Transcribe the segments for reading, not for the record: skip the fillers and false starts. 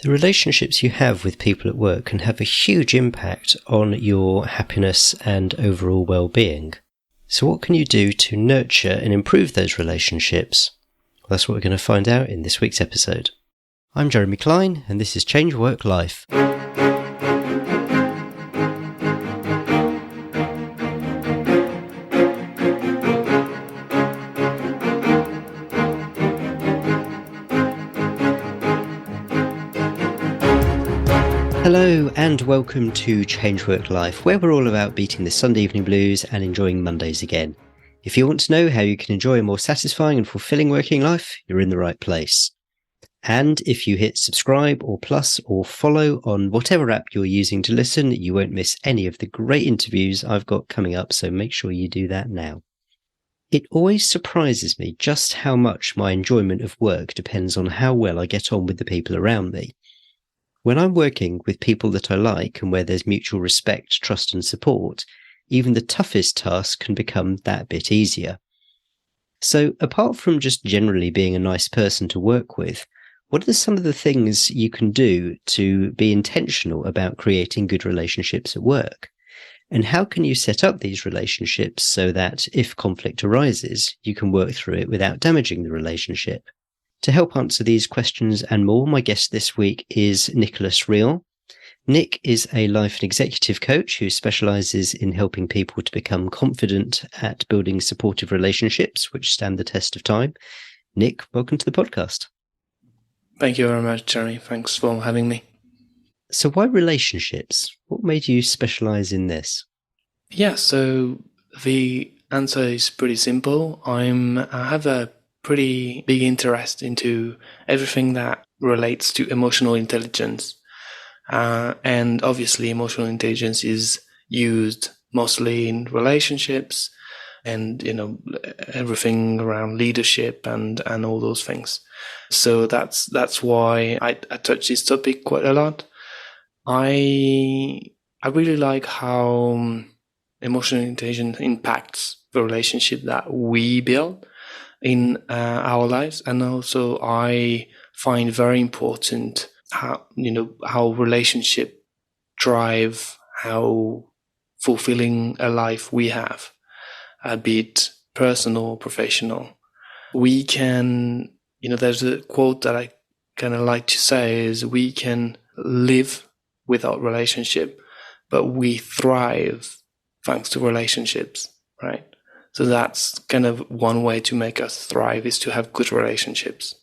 The relationships you have with people at work can have a huge impact on your happiness and overall well-being. So what can you do to nurture and improve those relationships? Well, that's what we're going to find out in this week's episode. I'm Jeremy Klein, and this is Change Work Life. Hello and welcome to Change Work Life, where we're all about beating the Sunday evening blues and enjoying Mondays again. If you want to know how you can enjoy a more satisfying and fulfilling working life, you're in the right place. And if you hit subscribe or plus or follow on whatever app you're using to listen, you won't miss any of the great interviews I've got coming up, so make sure you do that now. It always surprises me just how much my enjoyment of work depends on how well I get on with the people around me. When I'm working with people that I like and where there's mutual respect, trust and support, even the toughest tasks can become that bit easier. So apart from just generally being a nice person to work with, what are some of the things you can do to be intentional about creating good relationships at work? And how can you set up these relationships so that if conflict arises, you can work through it without damaging the relationship? To help answer these questions and more, my guest this week is Nicolas Rion. Nick is a life and executive coach who specialises in helping people to become confident at building supportive relationships which stand the test of time. Nick, welcome to the podcast. Thank you very much, Jeremy. Thanks for having me. So why relationships? What made you specialise in this? Yeah, so the answer is pretty simple. I have a pretty big interest into everything that relates to emotional intelligence. And obviously emotional intelligence is used mostly in relationships and, everything around leadership and all those things. So that's why I touch this topic quite a lot. I really like how emotional intelligence impacts the relationship that we build in our lives, and also I find very important how relationship drive how fulfilling a life we have, be it personal or professional. We can, there's a quote that I kind of like to say is we can live without relationship, but we thrive thanks to relationships, right? So that's kind of one way to make us thrive, is to have good relationships.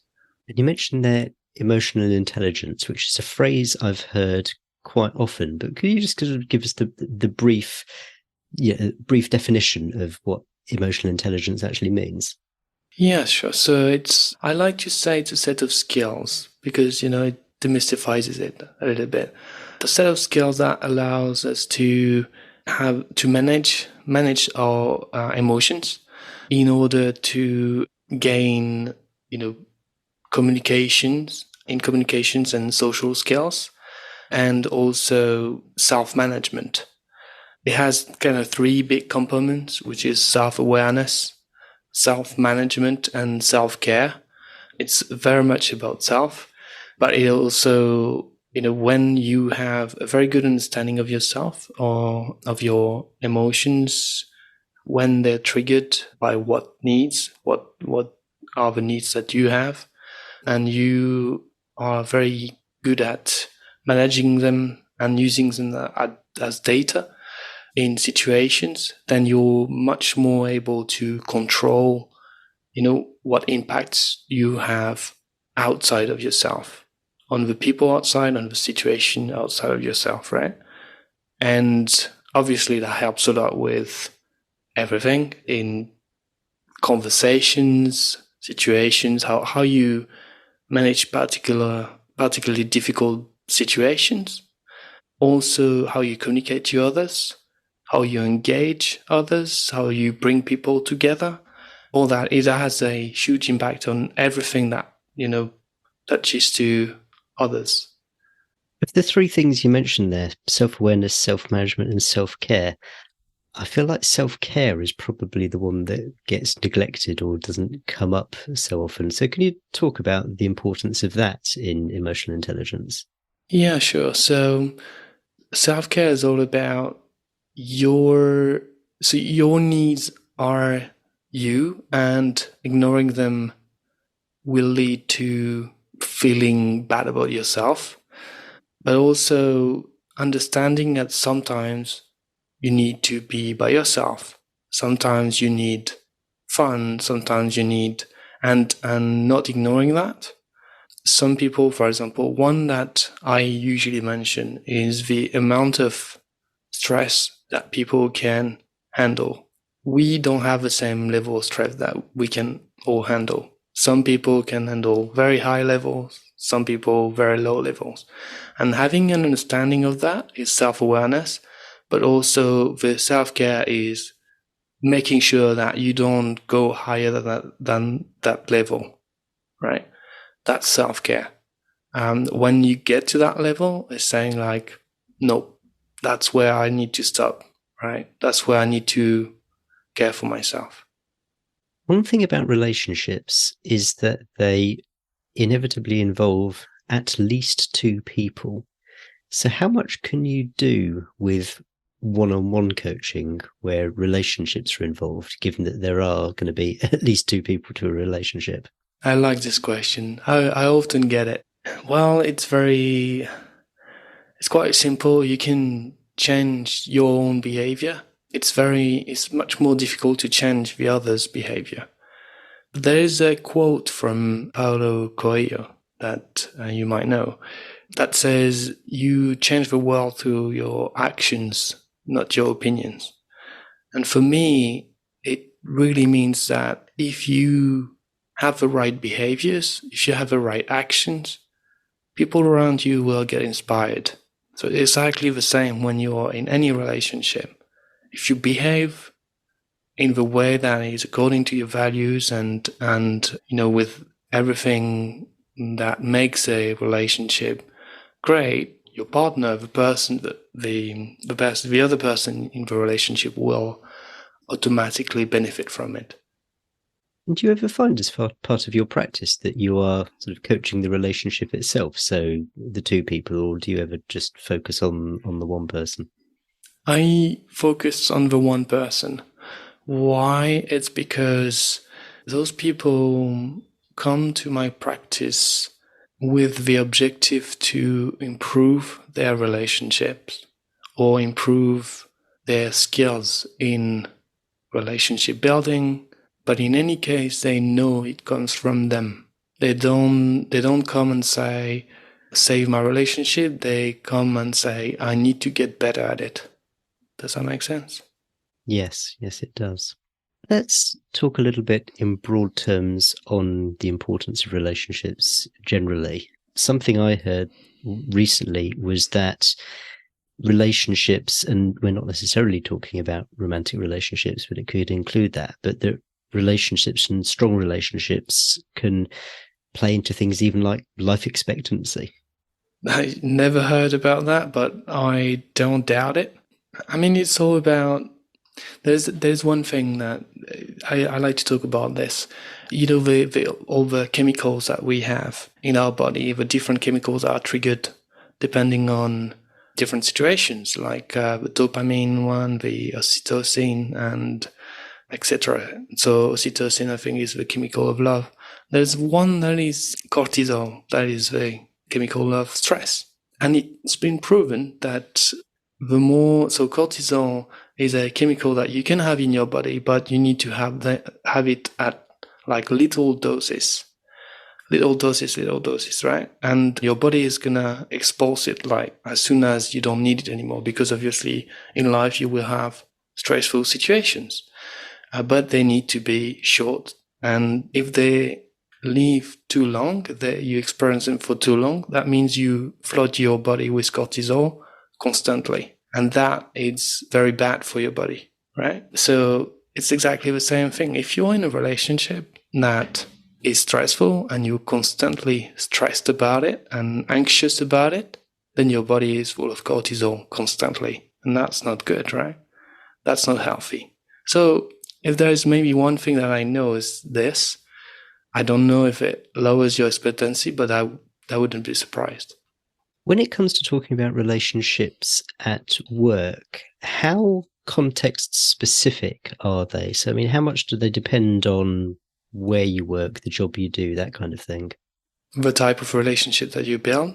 And you mentioned there emotional intelligence, which is a phrase I've heard quite often, but could you just give us the brief definition of what emotional intelligence actually means? Yeah, sure. So I like to say it's a set of skills because, it demystifies it a little bit. The set of skills that allows us to manage our emotions in order to gain, communications and social skills, and also self-management. It has kind of three big components, which is self-awareness, self-management, and self-care. It's very much about self, but it also, when you have a very good understanding of yourself or of your emotions, when they're triggered by what are the needs that you have, and you are very good at managing them and using them as data in situations, then you're much more able to control, what impacts you have outside of yourself, on the people outside, on the situation outside of yourself, right? And obviously that helps a lot with everything in conversations, situations, how you manage particularly difficult situations, also how you communicate to others, how you engage others, how you bring people together. All that has a huge impact on everything that, touches to others. Of the three things you mentioned there, self-awareness, self-management and self-care, I feel like self-care is probably the one that gets neglected or doesn't come up so often. So can you talk about the importance of that in emotional intelligence? Yeah, sure. So self-care is all about your your needs are you, and ignoring them will lead to feeling bad about yourself, but also understanding that sometimes you need to be by yourself. Sometimes you need fun, sometimes you need and not ignoring that. Some people, for example, one that I usually mention is the amount of stress that people can handle. We don't have the same level of stress that we can all handle. Some people can handle very high levels, some people very low levels. And having an understanding of that is self-awareness, but also the self-care is making sure that you don't go higher than that level, right? That's self-care. When you get to that level, it's saying like, no, that's where I need to stop, right? That's where I need to care for myself. One thing about relationships is that they inevitably involve at least two people. So how much can you do with one-on-one coaching where relationships are involved, given that there are going to be at least two people to a relationship? I like this question. I often get it. Well, it's quite simple. You can change your own behavior. It's much more difficult to change the other's behavior. There is a quote from Paulo Coelho that you might know that says, you change the world through your actions, not your opinions. And for me, it really means that if you have the right behaviors, if you have the right actions, people around you will get inspired. So it's exactly the same when you're in any relationship. If you behave in the way that is according to your values and with everything that makes a relationship great, your partner, the person, the other person in the relationship will automatically benefit from it. And do you ever find as part of your practice that you are sort of coaching the relationship itself, so the two people, or do you ever just focus on the one person? I focus on the one person. Why? It's because those people come to my practice with the objective to improve their relationships or improve their skills in relationship building. But in any case, they know it comes from them. They don't come and say, save my relationship. They come and say, I need to get better at it. Does that make sense? Yes, it does. Let's talk a little bit in broad terms on the importance of relationships generally. Something I heard recently was that relationships, and we're not necessarily talking about romantic relationships, but it could include that, but that relationships and strong relationships can play into things even like life expectancy. I never heard about that, but I don't doubt it. I mean, it's all about. There's one thing that I like to talk about this. You know, all the chemicals that we have in our body, the different chemicals are triggered depending on different situations, like the dopamine one, the oxytocin, and etc. So oxytocin, I think, is the chemical of love. There's one that is cortisol, that is the chemical of stress. And it's been proven that so cortisol is a chemical that you can have in your body, but you need to have it at like little doses, right? And your body is gonna expulse it like as soon as you don't need it anymore, because obviously in life you will have stressful situations, but they need to be short. And if they live too long, that you experience them for too long, that means you flood your body with cortisol constantly. And that is very bad for your body, right? So it's exactly the same thing. If you're in a relationship that is stressful and you're constantly stressed about it and anxious about it, then your body is full of cortisol constantly. And that's not good, right? That's not healthy. So if there's maybe one thing that I know is this, I don't know if it lowers your expectancy, but I wouldn't be surprised. When it comes to talking about relationships at work, how context specific are they? So, I mean, how much do they depend on where you work, the job you do, that kind of thing? The type of relationship that you build?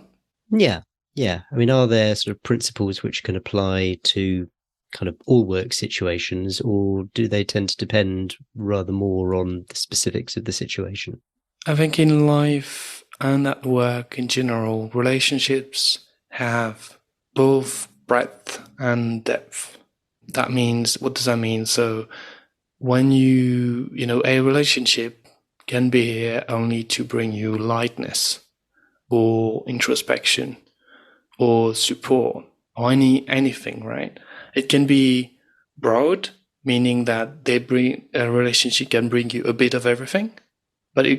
Yeah, yeah. I mean, are there sort of principles which can apply to kind of all work situations, or do they tend to depend rather more on the specifics of the situation? I think in life and at work in general, relationships have both breadth and depth. That means, what does that mean? So when a relationship can be here only to bring you lightness or introspection or support or anything, right? It can be broad, meaning that a relationship can bring you a bit of everything, but a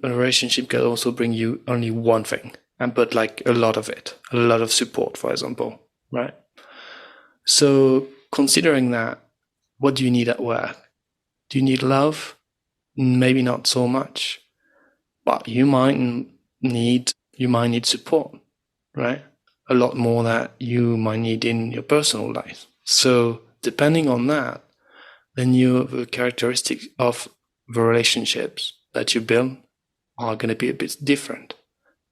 relationship can also bring you only one thing, but like a lot of it, a lot of support, for example, right? So considering that, what do you need at work? Do you need love? Maybe not so much, but you might need support, right? A lot more that you might need in your personal life. So depending on that, then the characteristics of the relationships that you build are going to be a bit different.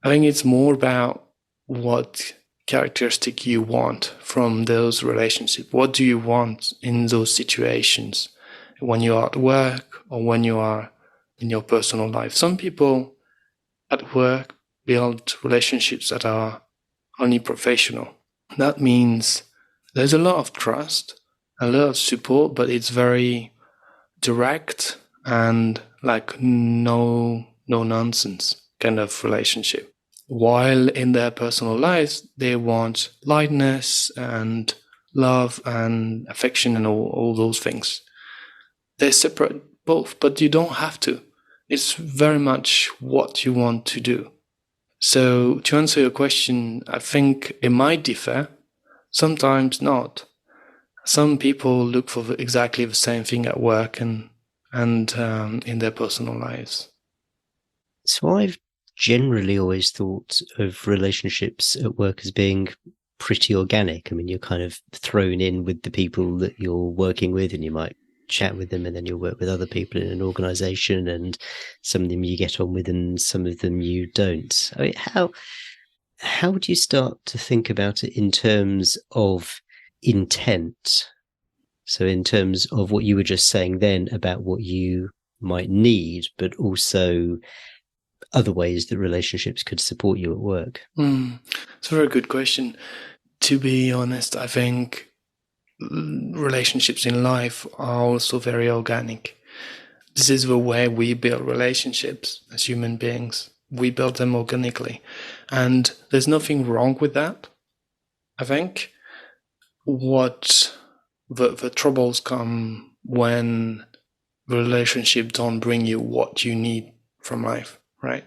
I think it's more about what characteristic you want from those relationships. What do you want in those situations when you are at work or when you are in your personal life? Some people at work build relationships that are only professional. That means there's a lot of trust, a lot of support, but it's very direct and like no nonsense kind of relationship. While in their personal lives, they want lightness and love and affection and all those things. They separate both, but you don't have to. It's very much what you want to do. So to answer your question, I think it might differ, sometimes not. Some people look for exactly the same thing at work and in their personal lives. So I've generally always thought of relationships at work as being pretty organic. I mean, you're kind of thrown in with the people that you're working with, and you might chat with them, and then you'll work with other people in an organization, and some of them you get on with and some of them you don't. I mean, how do you start to think about it in terms of intent? So in terms of what you were just saying then about what you might need, but also other ways that relationships could support you at work? It's a very good question. To be honest, I think relationships in life are also very organic. This is the way we build relationships as human beings. We build them organically. And there's nothing wrong with that. I think what the troubles come when relationships don't bring you what you need from life, right?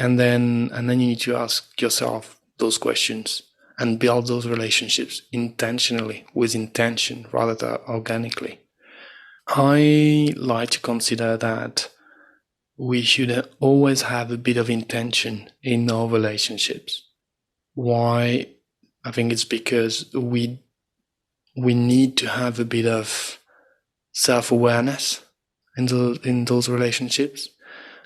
And then you need to ask yourself those questions and build those relationships intentionally, with intention, rather than organically. I like to consider that we should always have a bit of intention in our relationships. Why? I think it's because we need to have a bit of self-awareness in those relationships,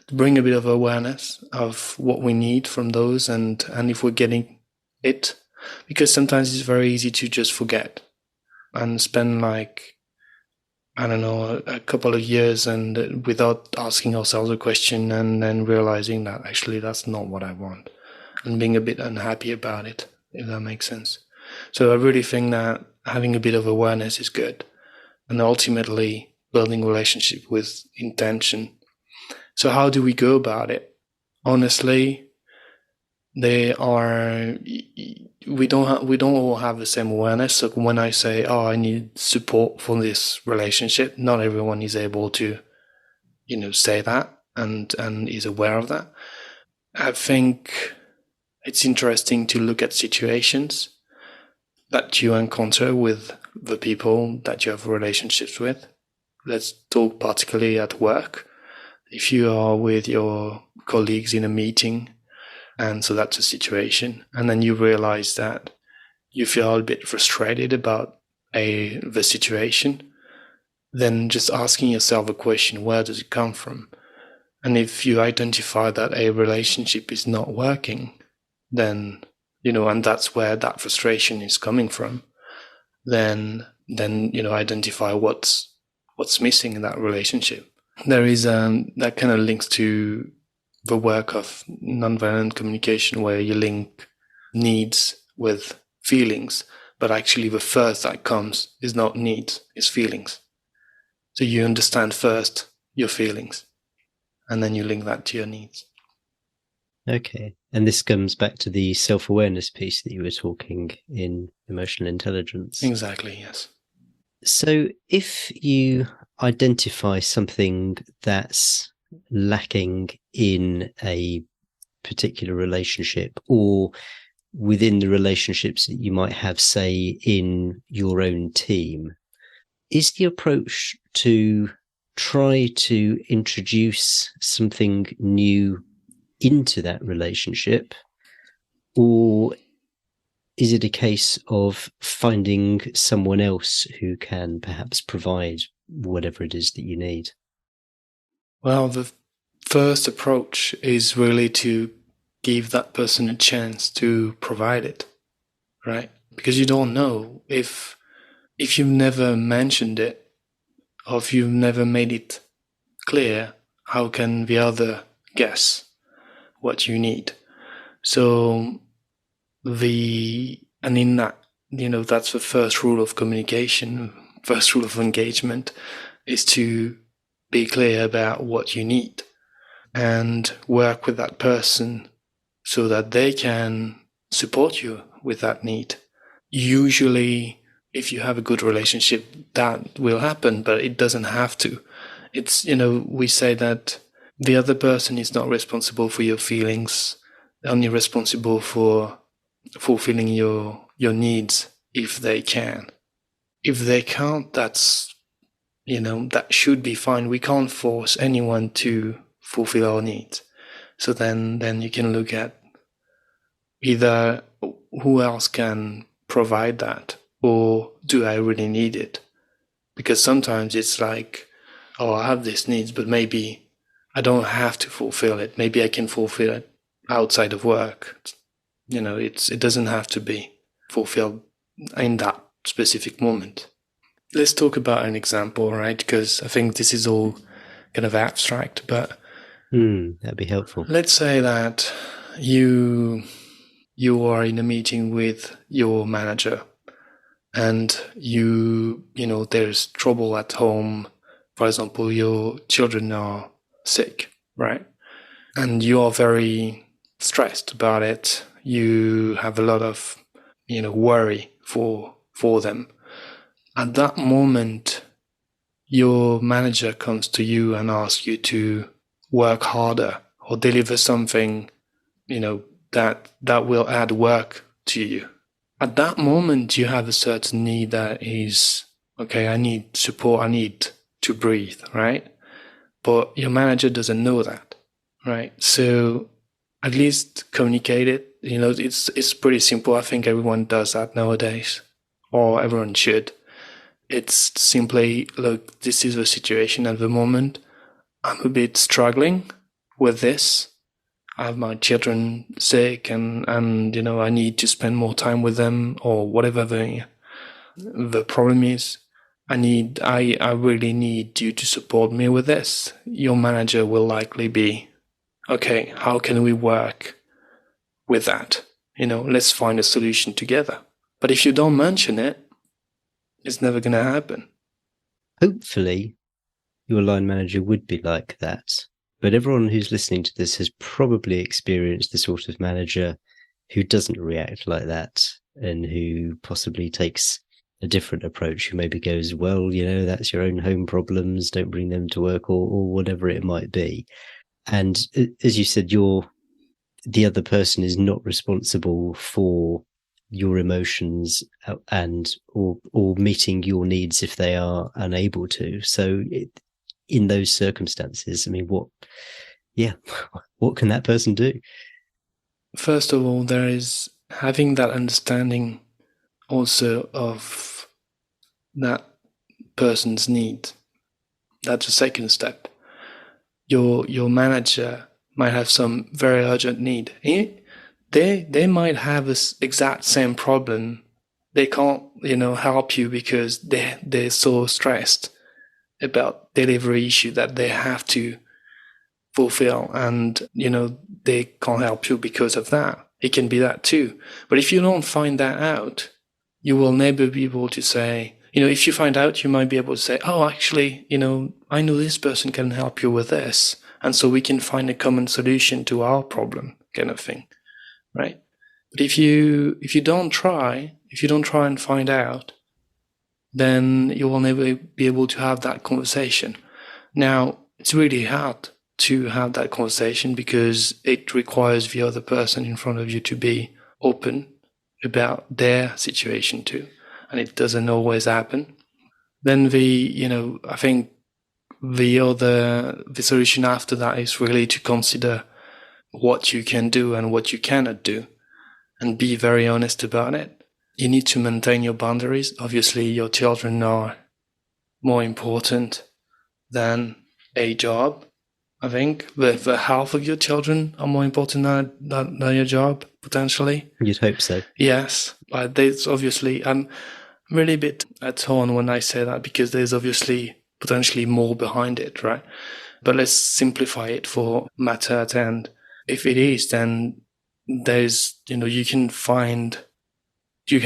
to bring a bit of awareness of what we need from those and if we're getting it. Because sometimes it's very easy to just forget and spend a couple of years and without asking ourselves a question and then realizing that actually that's not what I want and being a bit unhappy about it, if that makes sense. So I really think that having a bit of awareness is good, and ultimately building relationship with intention. So how do we go about it? Honestly, we don't all have the same awareness. So when I say, I need support for this relationship, not everyone is able to, say that and is aware of that. I think it's interesting to look at situations that you encounter with the people that you have relationships with. Let's talk particularly at work. If you are with your colleagues in a meeting, and so that's a situation, and then you realize that you feel a bit frustrated about the situation, then just asking yourself a question, where does it come from? And if you identify that a relationship is not working, then, and that's where that frustration is coming from, then identify what's missing in that relationship. There is that kind of links to the work of nonviolent communication, where you link needs with feelings, but actually the first that comes is not needs, it's feelings. So you understand first your feelings, and then you link that to your needs. Okay. And this comes back to the self-awareness piece that you were talking in emotional intelligence. Exactly, yes. So if you identify something that's lacking in a particular relationship, or within the relationships that you might have, say, in your own team, is the approach to try to introduce something new into that relationship, or is it a case of finding someone else who can perhaps provide whatever it is that you need? Well, the first approach is really to give that person a chance to provide it, right? Because you don't know if you've never mentioned it, or if you've never made it clear, how can the other guess what you need? So in that, that's the first rule of communication, first rule of engagement, is to be clear about what you need and work with that person so that they can support you with that need. Usually, if you have a good relationship, that will happen, but it doesn't have to. It's, we say that the other person is not responsible for your feelings, only responsible for fulfilling your needs if they can. If they can't, that's, that should be fine. We can't force anyone to fulfill our needs. So then you can look at either who else can provide that, or do I really need it? Because sometimes it's like, oh, I have these needs, but maybe I don't have to fulfill it. Maybe I can fulfill it outside of work. It doesn't have to be fulfilled in that specific moment. Let's talk about an example, right? Because I think this is all kind of abstract, but that'd be helpful. Let's say that you are in a meeting with your manager, and there's trouble at home. For example, your children are sick, right? And you are very stressed about it. You have a lot of, worry for them. At that moment, your manager comes to you and asks you to work harder or deliver something, that will add work to you. At that moment, you have a certain need that is, okay, I need support, I need to breathe, right? But your manager doesn't know that, right? So at least communicate it. It's pretty simple. I think everyone does that nowadays, or everyone should. It's simply, look, this is the situation at the moment. I'm a bit struggling with this. I have my children sick, and I need to spend more time with them, or whatever the problem is. I really need you to support me with this. Your manager will likely be, okay, how can we work with that? Let's find a solution together. But if you don't mention it, it's never going to happen. Hopefully, your line manager would be like that. But everyone who's listening to this has probably experienced the sort of manager who doesn't react like that, and who possibly takes a different approach, who maybe goes, well, that's your own home problems, don't bring them to work, or whatever it might be. And as you said, the other person is not responsible for your emotions and or meeting your needs if they are unable to. So in those circumstances, I mean, what can that person do? First of all, there is having that understanding also of that person's need. That's the second step. Your manager might have some very urgent need. They might have this exact same problem. They can't, help you because they're so stressed about delivery issue that they have to fulfill, and they can't help you because of that. It can be that too. But if you don't find that out, you will never be able to say, if you find out, you might be able to say, oh, actually, I know this person can help you with this, and so we can find a common solution to our problem, kind of thing, right? But if you don't try and find out, then you will never be able to have that conversation. Now, it's really hard to have that conversation because it requires the other person in front of you to be open about their situation too. And it doesn't always happen. Then I think the solution after that is really to consider what you can do and what you cannot do and be very honest about it. You need to maintain your boundaries. Obviously, your children are more important than a job. I think the health of your children are more important than your job, potentially. You'd hope so. Yes. There's obviously, I'm really a bit torn when I say that because there's obviously potentially more behind it, right? But let's simplify it for matter at hand. If it is, then there's, you can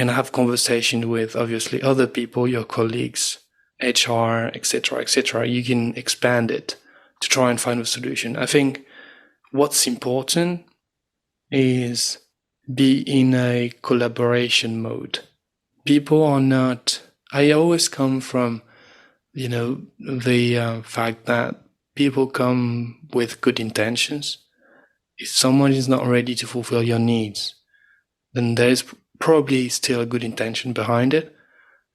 have conversation with obviously other people, your colleagues, HR, etc., etc. You can expand it to try and find a solution. I think what's important is be in a collaboration mode. People are not. I always come from, the fact that people come with good intentions. If someone is not ready to fulfill your needs, then there's probably still a good intention behind it.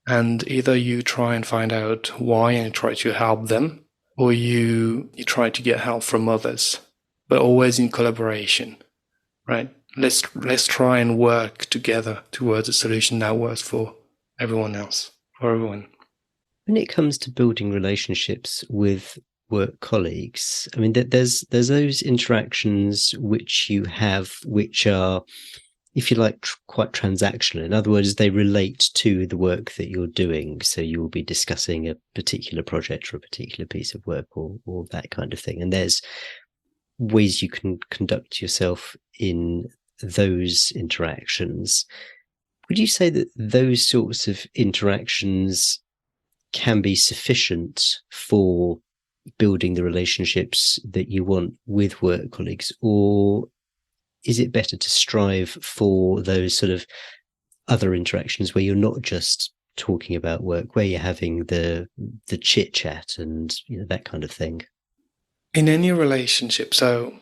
And either you try and find out why and try to help them, or you try to get help from others, but always in collaboration, right? Let's try and work together towards a solution that works for everyone else, for everyone. When it comes to building relationships with work colleagues, I mean, there's those interactions which you have, which are, if you like, quite transactional. In other words, they relate to the work that you're doing. So you'll be discussing a particular project or a particular piece of work or that kind of thing. And there's ways you can conduct yourself in those interactions. Would you say that those sorts of interactions can be sufficient for building the relationships that you want with work colleagues, or is it better to strive for those sort of other interactions where you're not just talking about work, where you're having the chit chat and that kind of thing? In any relationship, so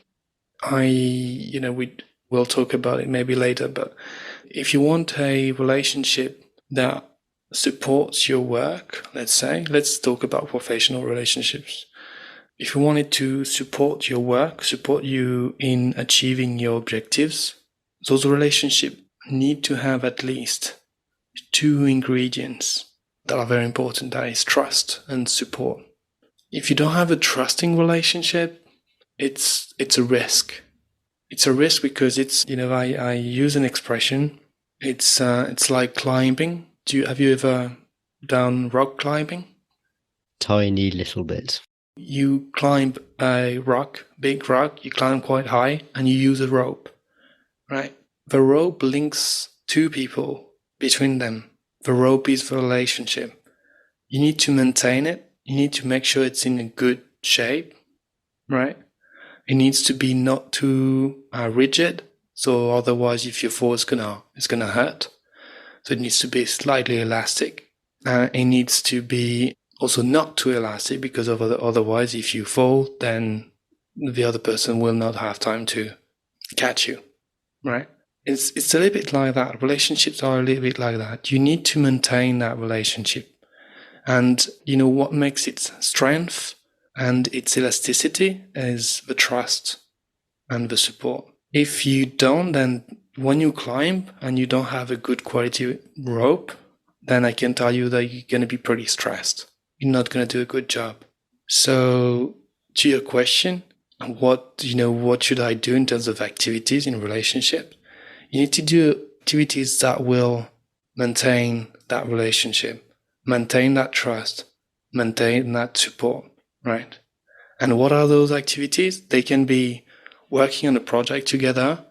we'll talk about it maybe later, but if you want a relationship that supports your work, let's talk about professional relationships. If you want it to support your work, support you in achieving your objectives, those relationships need to have at least two ingredients that are very important. That is trust and support. If you don't have a trusting relationship, it's a risk. It's a risk because it's, I use an expression. It's like climbing. Have you ever done rock climbing? Tiny little bit. You climb a rock, big rock, you climb quite high, and you use a rope, right? The rope links two people between them. The rope is the relationship. You need to maintain it. You need to make sure it's in a good shape, right? It needs to be not too rigid, so otherwise if you fall, it's gonna hurt. So it needs to be slightly elastic. It needs to be also not too elastic, because otherwise if you fall, then the other person will not have time to catch you, right? It's a little bit like that. Relationships are a little bit like that. You need to maintain that relationship. And what makes its strength and its elasticity is the trust and the support. If you don't, then when you climb and you don't have a good quality rope, then I can tell you that you're going to be pretty stressed. You're not going to do a good job. So to your question, what should I do in terms of activities in relationship? You need to do activities that will maintain that relationship, maintain that trust, maintain that support, right? And what are those activities? They can be working on a project together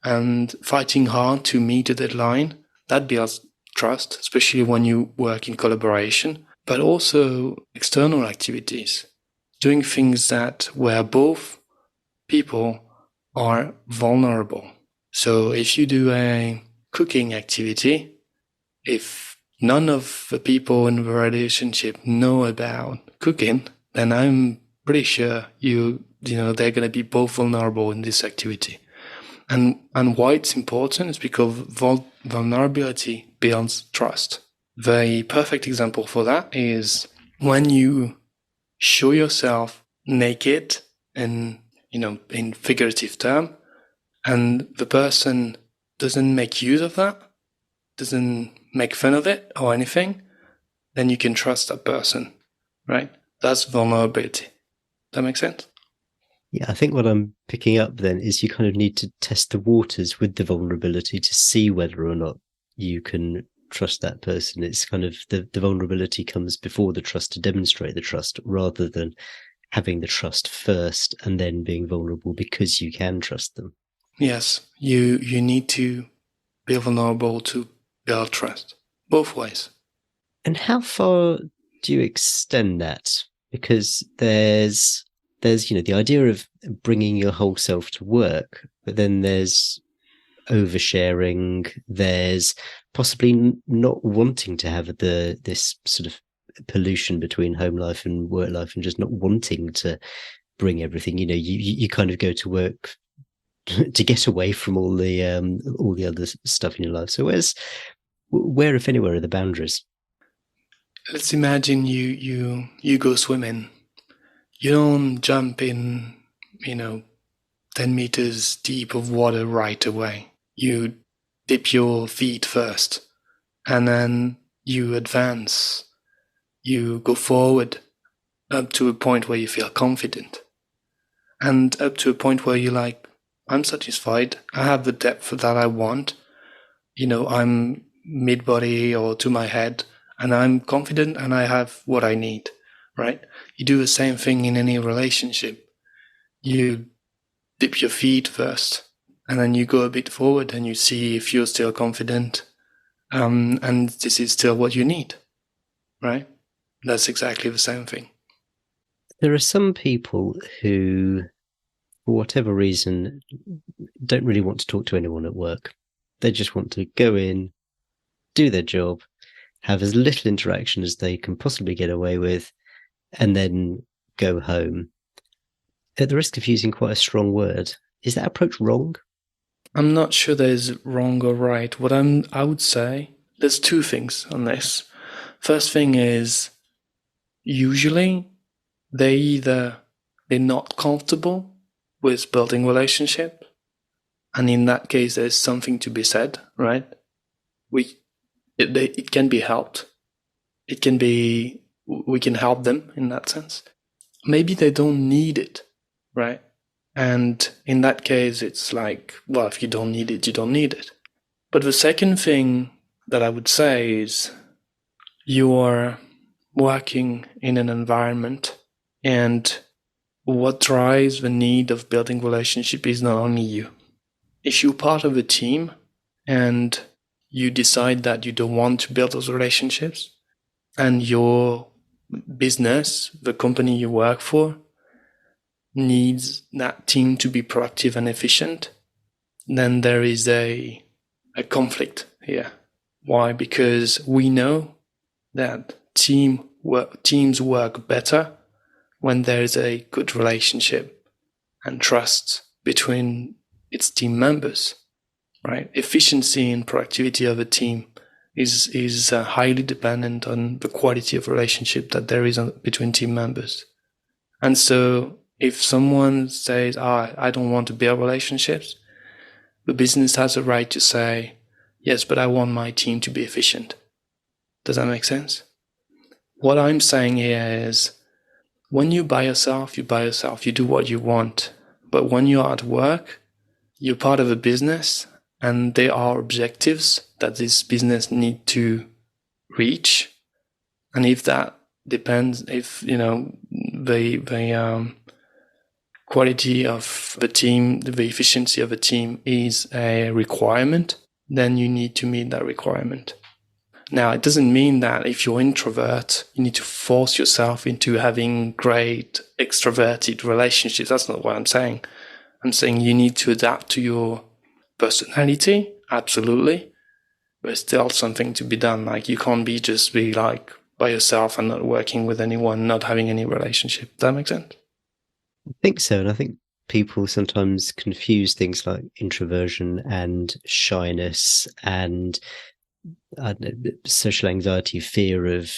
and fighting hard to meet a deadline. That builds trust, especially when you work in collaboration, but also external activities, doing things where both people are vulnerable. So if you do a cooking activity, if none of the people in the relationship know about cooking, then I'm pretty sure they're going to be both vulnerable in this activity. And why it's important is because vulnerability builds trust. The perfect example for that is when you show yourself naked in figurative term, and the person doesn't make use of that, doesn't make fun of it or anything, then you can trust that person, right? That's vulnerability. That makes sense? Yeah, I think what I'm picking up then is you kind of need to test the waters with the vulnerability to see whether or not you can trust that person. It's kind of the vulnerability comes before the trust to demonstrate the trust, rather than having the trust first and then being vulnerable because you can trust them. Yes, you need to be vulnerable to build trust, both ways. And how far do you extend that? Because there's the idea of bringing your whole self to work, but then there's oversharing. There's possibly not wanting to have this sort of pollution between home life and work life, and just not wanting to bring everything. You kind of go to work to get away from all the other stuff in your life. So where, if anywhere, are the boundaries? Let's imagine you go swimming. You don't jump in, 10 meters deep of water right away. You dip your feet first, and then you advance. You go forward up to a point where you feel confident, and up to a point where you're like, I'm satisfied. I have the depth that I want. I'm mid-body or to my head, and I'm confident and I have what I need, right? You do the same thing in any relationship. You dip your feet first, and then you go a bit forward and you see if you're still confident, and this is still what you need, right? That's exactly the same thing. There are some people who, for whatever reason, don't really want to talk to anyone at work. They just want to go in, do their job, have as little interaction as they can possibly get away with, and then go home. At the risk of using quite a strong word, is that approach wrong? I'm not sure there's wrong or right. I would say there's two things on this. First thing is, usually they're not comfortable with building relationship, and in that case there's something to be said, right? It can be helped. We can help them in that sense. Maybe they don't need it, right? And in that case, it's like, well, if you don't need it, you don't need it. But the second thing that I would say is you're working in an environment, and what drives the need of building relationship is not only you. If you're part of a team and you decide that you don't want to build those relationships, and your business, the company you work for, needs that team to be proactive and efficient, then there is a conflict here. Why? Because we know that teams work better when there is a good relationship and trust between its team members. right? Efficiency and productivity of a team is highly dependent on the quality of relationship that there is between team members. And so if someone says, I don't want to build relationships, the business has a right to say, yes, but I want my team to be efficient. Does that make sense? What I'm saying here is, when you buy yourself, you do what you want. But when you're at work, you're part of a business, and there are objectives that this business need to reach. And if that depends, if, the quality of the team, the efficiency of a team is a requirement, then you need to meet that requirement. Now, it doesn't mean that if you're introvert, you need to force yourself into having great extroverted relationships. That's not what I'm saying. I'm saying you need to adapt to your personality, absolutely. But it's still something to be done. Like, you can't just be like by yourself and not working with anyone, not having any relationship. Does that make sense? I think so. And I think people sometimes confuse things like introversion and shyness and social anxiety, fear of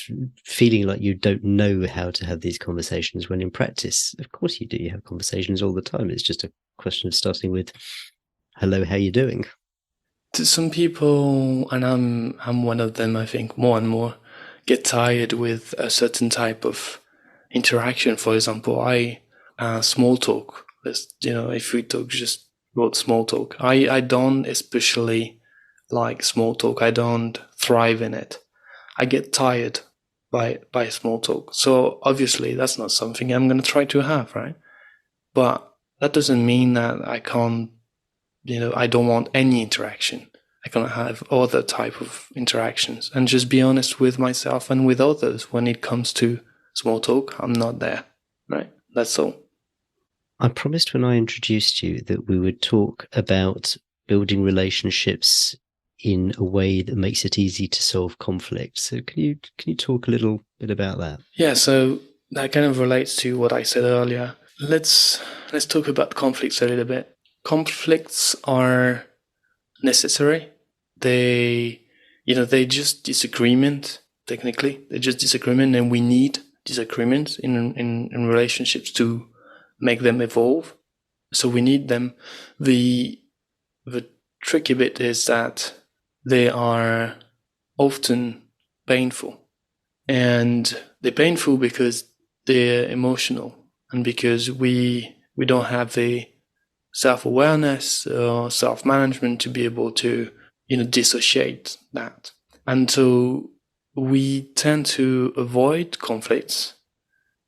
feeling like you don't know how to have these conversations, when in practice, of course you do. You have conversations all the time. It's just a question of starting with, hello, how you doing? To some people, and I'm one of them, I think, more and more, get tired with a certain type of interaction. For example, small talk. If we talk just about small talk, I don't especially like small talk. I don't thrive in it. I get tired by small talk. So obviously that's not something I'm going to try to have, right? But that doesn't mean that I can't, I don't want any interaction. I can have other type of interactions, and just be honest with myself and with others. When it comes to small talk, I'm not there, right? That's all. I promised when I introduced you that we would talk about building relationships in a way that makes it easy to solve conflict. So can you talk a little bit about that? Yeah, so that kind of relates to what I said earlier. Let's talk about conflicts a little bit. Conflicts are necessary. They're just disagreement, technically. They're just disagreement, and we need disagreements in relationships to make them evolve. So we need them. The tricky bit is that they are often painful. And they're painful because they're emotional, and because we don't have the self-awareness or self-management to be able to, dissociate that. And so we tend to avoid conflicts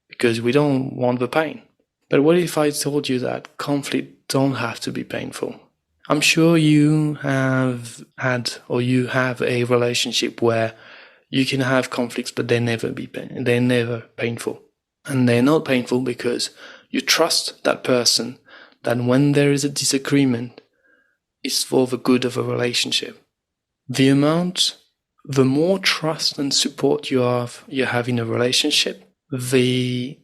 because we don't want the pain. But what if I told you that conflict don't have to be painful? I'm sure you have had, or you have, a relationship where you can have conflicts, but they're never painful. And they're not painful because you trust that person, that when there is a disagreement, it's for the good of a relationship. The more trust and support you have in a relationship, the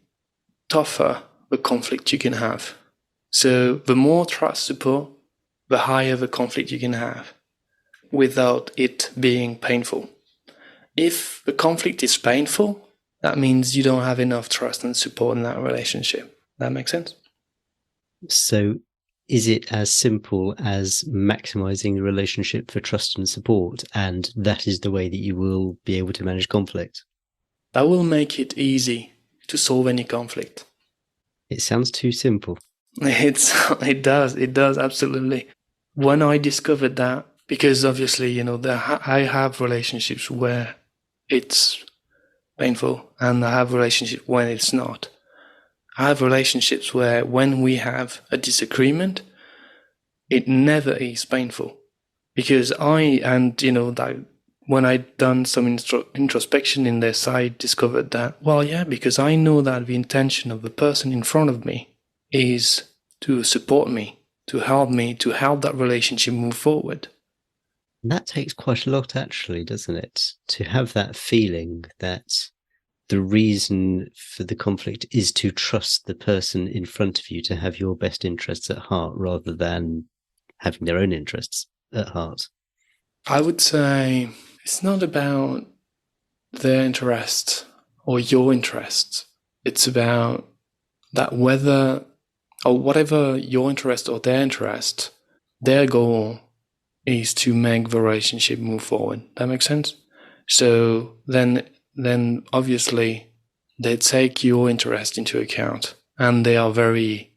tougher the conflict you can have. So the more trust, support, the higher the conflict you can have without it being painful. If the conflict is painful, that means you don't have enough trust and support in that relationship. That makes sense? So is it as simple as maximizing the relationship for trust and support, and that is the way that you will be able to manage conflict? That will make it easy to solve any conflict. It sounds too simple. It does, absolutely. When I discovered that, because obviously, I have relationships where it's painful, and I have relationships when it's not. I have relationships where when we have a disagreement, it never is painful. Because when I done some introspection in this, I discovered that, because I know that the intention of the person in front of me is to support me, to help that relationship move forward. And that takes quite a lot, actually, doesn't it? To have that feeling that the reason for the conflict is to trust the person in front of you to have your best interests at heart rather than having their own interests. at heart? I would say it's not about their interests or your interests. It's about that whether or whatever your interest or their interest, their goal is to make the relationship move forward. That makes sense? So then obviously they take your interest into account and they are very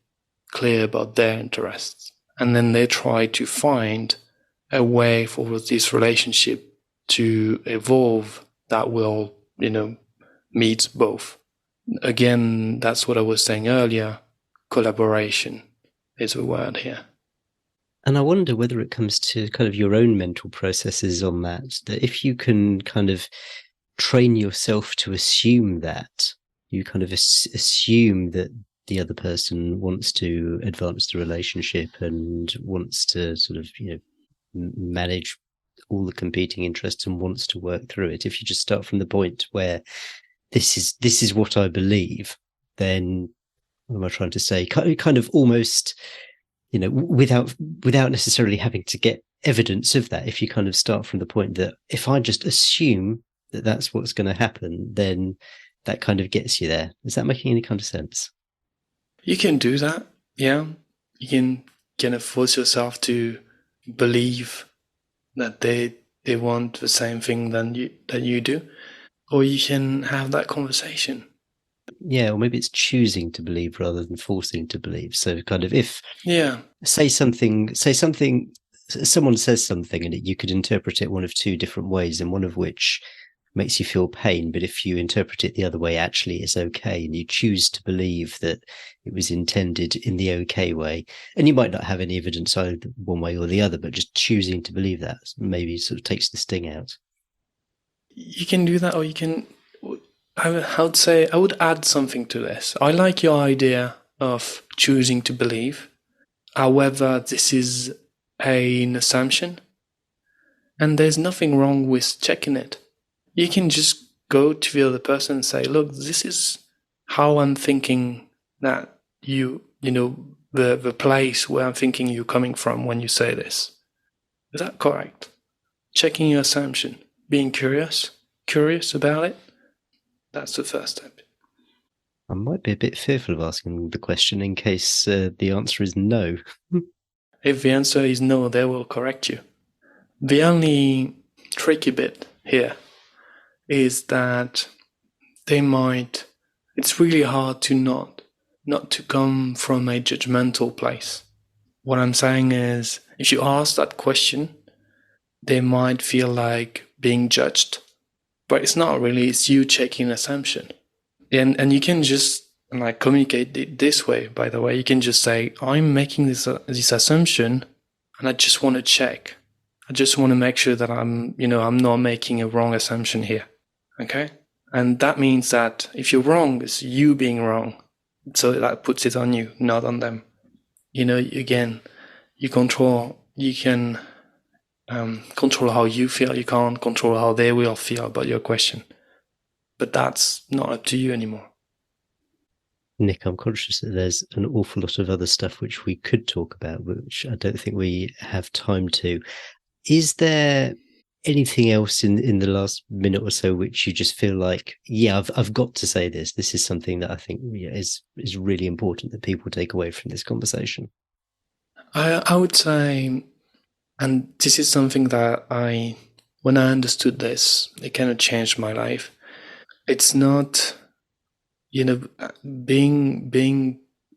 clear about their interests. And then they try to find a way for this relationship to evolve that will, meet both. Again, that's what I was saying earlier. Collaboration is a word here. And I wonder whether it comes to kind of your own mental processes on that if you can kind of train yourself to assume that, you kind of assume that the other person wants to advance the relationship and wants to sort of, manage all the competing interests and wants to work through it. If you just start from the point where this is what I believe, then what am I trying to say? Kind of almost, without necessarily having to get evidence of that. If you kind of start from the point that if I just assume that that's what's going to happen, then that kind of gets you there. Is that making any kind of sense? You can do that, yeah. You can kind of force yourself to believe that they want the same thing that you do, or you can have that conversation. Yeah, or maybe it's choosing to believe rather than forcing to believe. So kind of if Yeah, someone says something and you could interpret it one of two different ways, and one of which makes you feel pain, but if you interpret it the other way, actually it's okay, and you choose to believe that it was intended in the okay way, and you might not have any evidence either one way or the other, but just choosing to believe that maybe sort of takes the sting out. you can do that, or you can. I would say I would add something to this. I like your idea of choosing to believe. However, this is an assumption, and there's nothing wrong with checking it. You can just go to the other person and say, look, this is how I'm thinking that the place where I'm thinking you're coming from when you say this. Is that correct? Checking your assumption, being curious about it. That's the first step. I might be a bit fearful of asking the question in case the answer is no. If the answer is no, they will correct you. The only tricky bit here is that it's really hard to not to come from a judgmental place. What I'm saying is, if you ask that question, they might feel like being judged, but it's not really, it's you checking an assumption. And you can just communicate it this way, by the way. You can just say, I'm making this assumption and I just want to check. I just want to make sure that I'm not making a wrong assumption here. Okay? And that means that if you're wrong, it's you being wrong. So that puts it on you, not on them. Again, you can control how you feel. You can't control how they will feel about your question. But that's not up to you anymore. Nick, I'm conscious that there's an awful lot of other stuff which we could talk about, which I don't think we have time to. Is there anything else in the last minute or so which you just feel like, yeah, I've got to say this. This is something that I think is really important that people take away from this conversation? I would say, and this is something that when I understood this, it kind of changed my life. It's not,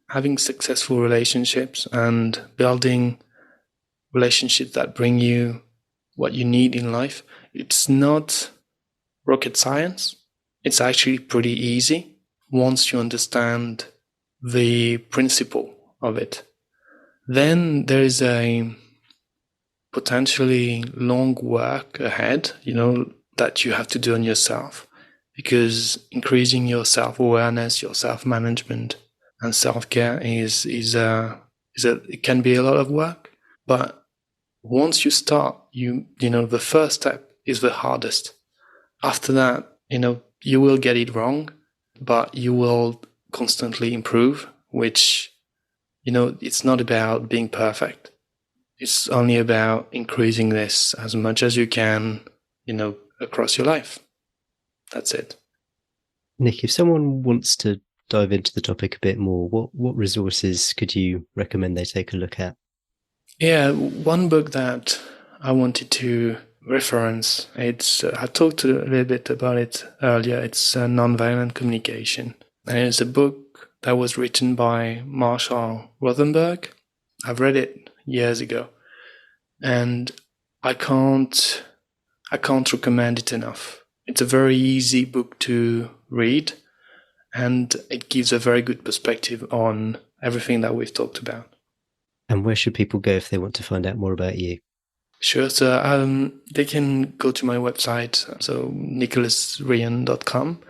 having successful relationships and building relationships that bring you what you need in life. It's not rocket science. It's actually pretty easy once you understand the principle of it. Then there is a potentially long work ahead, that you have to do on yourself, because increasing your self-awareness, your self-management, and self-care it can be a lot of work. But once you start, the first step is the hardest. After that, you will get it wrong, but you will constantly improve, which, it's not about being perfect. It's only about increasing this as much as you can, across your life. That's it. Nick, if someone wants to dive into the topic a bit more, what resources could you recommend they take a look at? Yeah, one book that I wanted to reference, I talked a little bit about it earlier. It's Nonviolent Communication. And it's a book that was written by Marshall Rothenberg. I've read it years ago, and I can't recommend it enough. It's a very easy book to read, and it gives a very good perspective on everything that we've talked about. And where should people go if they want to find out more about you? Sure. So they can go to my website, so nicolasrion.com.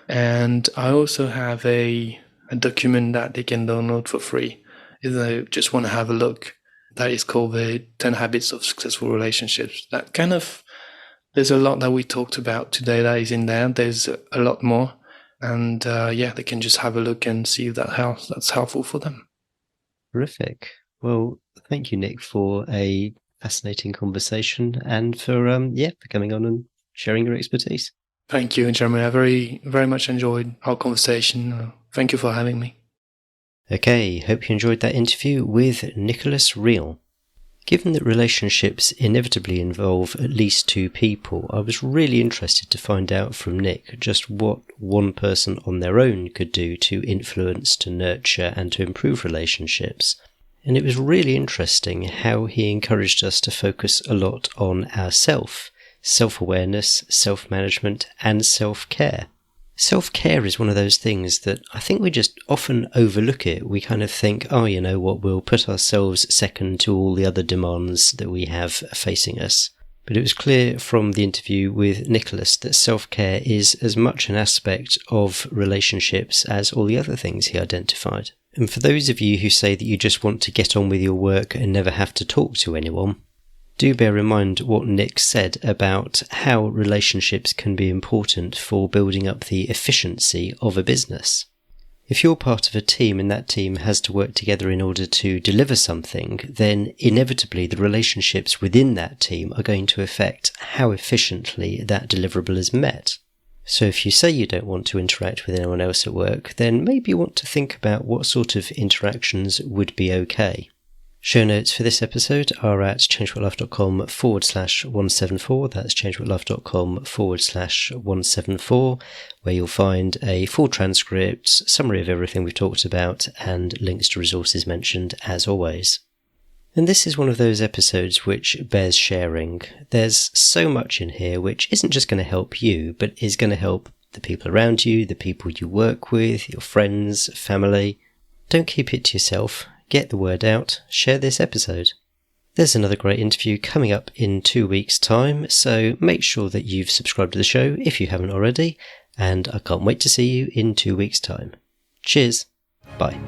And I also have a document that they can download for free if they just want to have a look. That is called the 10 Habits of Successful Relationships. There's a lot that we talked about today that is in there. There's a lot more. And they can just have a look and see if that's helpful for them. Terrific. Well, thank you, Nick, for a fascinating conversation and for coming on and sharing your expertise. Thank you, Jeremy. I very, very much enjoyed our conversation. Thank you for having me. Okay, hope you enjoyed that interview with Nicolas Rion. Given that relationships inevitably involve at least two people, I was really interested to find out from Nick just what one person on their own could do to influence, to nurture, and to improve relationships. And it was really interesting how he encouraged us to focus a lot on ourself, self-awareness, self-management, and self-care. Self-care is one of those things that I think we just often overlook it. We kind of think, we'll put ourselves second to all the other demands that we have facing us. But it was clear from the interview with Nicolas that self-care is as much an aspect of relationships as all the other things he identified. And for those of you who say that you just want to get on with your work and never have to talk to anyone, do bear in mind what Nick said about how relationships can be important for building up the efficiency of a business. If you're part of a team and that team has to work together in order to deliver something, then inevitably the relationships within that team are going to affect how efficiently that deliverable is met. So if you say you don't want to interact with anyone else at work, then maybe you want to think about what sort of interactions would be okay. Show notes for this episode are at changeworklife.com/174. That's changeworklife.com/174, where you'll find a full transcript, summary of everything we've talked about, and links to resources mentioned as always. And this is one of those episodes which bears sharing. There's so much in here which isn't just going to help you, but is going to help the people around you, the people you work with, your friends, family. Don't keep it to yourself. Get the word out. Share this episode. There's another great interview coming up in 2 weeks' time, so make sure that you've subscribed to the show if you haven't already, and I can't wait to see you in 2 weeks' time. Cheers. Bye.